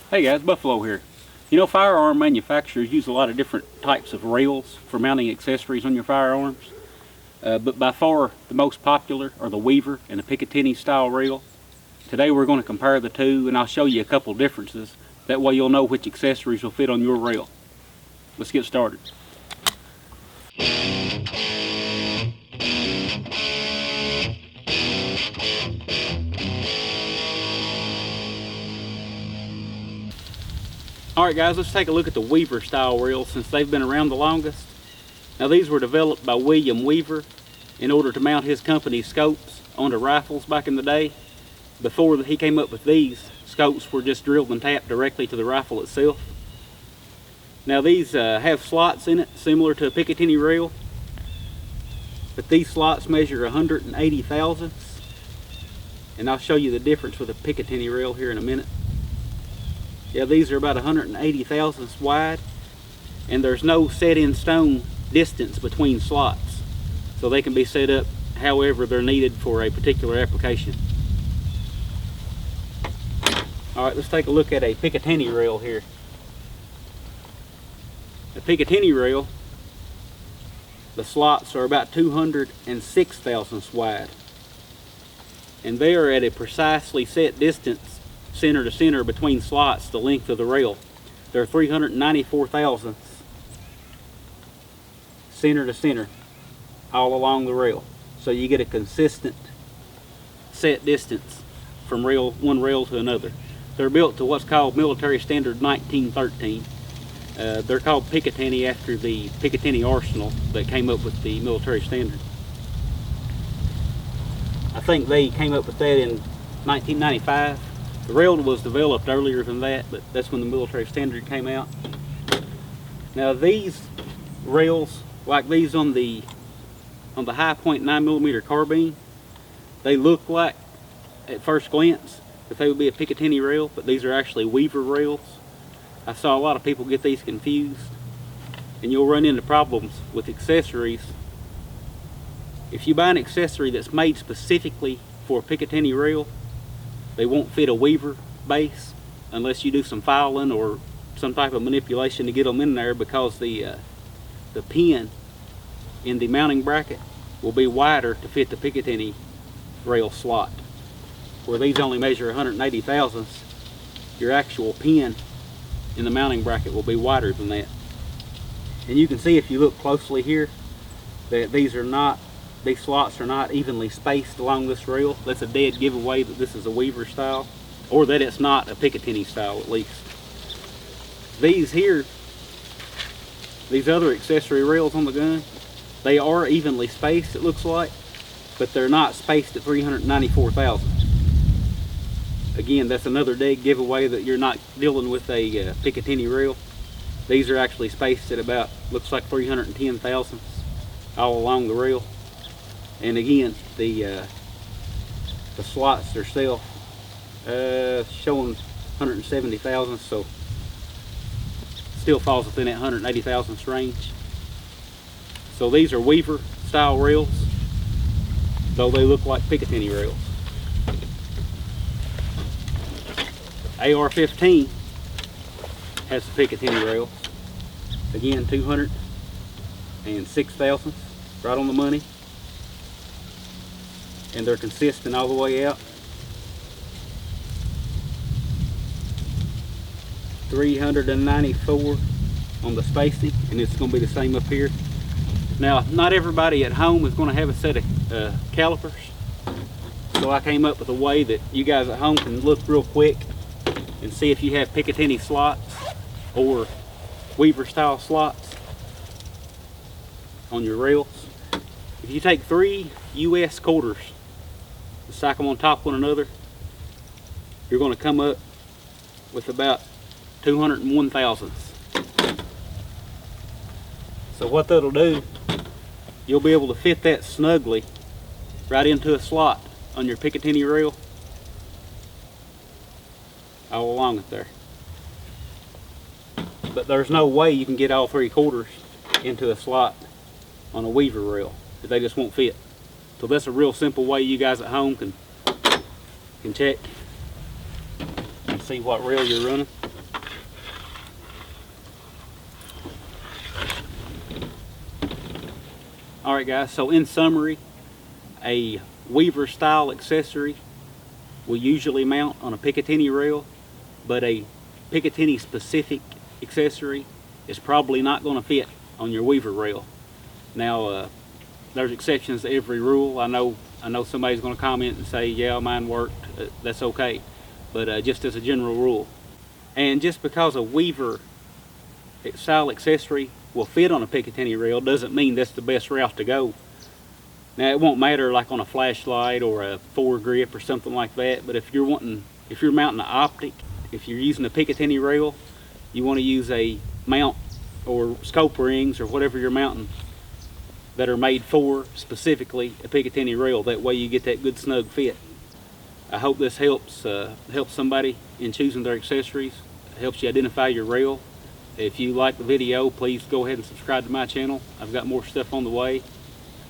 Hey guys, Buffalo here. You know, firearm manufacturers use a lot of different types of rails for mounting accessories on your firearms. But by far the most popular are the Weaver and the Picatinny style rail. Today we're going to compare the two and I'll show you a couple differences. That way you'll know which accessories will fit on your rail. Let's get started. Alright guys, let's take a look at the Weaver style rails since they've been around the longest. Now these were developed by William Weaver in order to mount his company's scopes onto rifles back in the day. Before he came up with these, scopes were just drilled and tapped directly to the rifle itself. Now these have slots in it similar to a Picatinny rail, but these slots measure 180 thousandths, and I'll show you the difference with a Picatinny rail here in a minute. Yeah, these are about 180 thousandths wide, and there's no set in stone distance between slots, so they can be set up however they're needed for a particular application. Alright, let's take a look at a Picatinny rail here. The Picatinny rail, the slots are about 206 thousandths wide, and they are at a precisely set distance center to center between slots the length of the rail. They're 394 thousandths center to center all along the rail, so you get a consistent set distance from one rail to another. They're built to what's called military standard 1913. They're called Picatinny after the Picatinny arsenal that came up with the military standard. I think they came up with that in 1995. The rail was developed earlier than that, but that's when the military standard came out. Now these rails, like these on the high point 9mm carbine, they look like at first glance that they would be a Picatinny rail, but these are actually Weaver rails. I saw a lot of people get these confused, and you'll run into problems with accessories. If you buy an accessory that's made specifically for a Picatinny rail, they won't fit a Weaver base unless you do some filing or some type of manipulation to get them in there, because the pin in the mounting bracket will be wider to fit the Picatinny rail slot. Where these only measure 180 thousandths, your actual pin in the mounting bracket will be wider than that. And you can see if you look closely here that these slots are not evenly spaced along this rail. That's a dead giveaway that this is a Weaver style, or that it's not a Picatinny style at least. These here, these other accessory rails on the gun, they are evenly spaced it looks like, but they're not spaced at 394 thousandths. Again, that's another dead giveaway that you're not dealing with a Picatinny rail. These are actually spaced at about, looks like 310 thousandths all along the rail. And again, the slots themselves showing 170 thousandths, so still falls within that 180 thousandths range. So these are Weaver style rails, though they look like Picatinny rails. AR-15 has the Picatinny rails. Again, 206 thousandths, right on the money. And they're consistent all the way out. 394 on the spacing, and it's going to be the same up here. Now, not everybody at home is going to have a set of calipers, so I came up with a way that you guys at home can look real quick and see if you have Picatinny slots or Weaver style slots on your rails. If you take 3 US quarters and stack them on top of one another, you're going to come up with about 201 thousandths. So what that'll do, you'll be able to fit that snugly right into a slot on your Picatinny rail all along it there. But there's no way you can get all 3 quarters into a slot on a Weaver rail. They just won't fit. So that's a real simple way you guys at home can check and see what rail you're running. Alright guys, so in summary, a Weaver style accessory will usually mount on a Picatinny rail, but a Picatinny specific accessory is probably not going to fit on your Weaver rail. Now there's exceptions to every rule. I know somebody's going to comment and say, yeah, mine worked. That's okay, but just as a general rule. And just because a Weaver style accessory will fit on a Picatinny rail doesn't mean that's the best route to go. Now it won't matter like on a flashlight or a foregrip or something like that, but if you're mounting an optic, if you're using a Picatinny rail, you want to use a mount or scope rings or whatever you're mounting that are made for specifically a Picatinny rail. That way you get that good snug fit. I hope this helps somebody in choosing their accessories. It helps you identify your rail. If you like the video, please go ahead and subscribe to my channel. I've got more stuff on the way.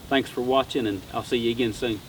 Thanks for watching, and I'll see you again soon.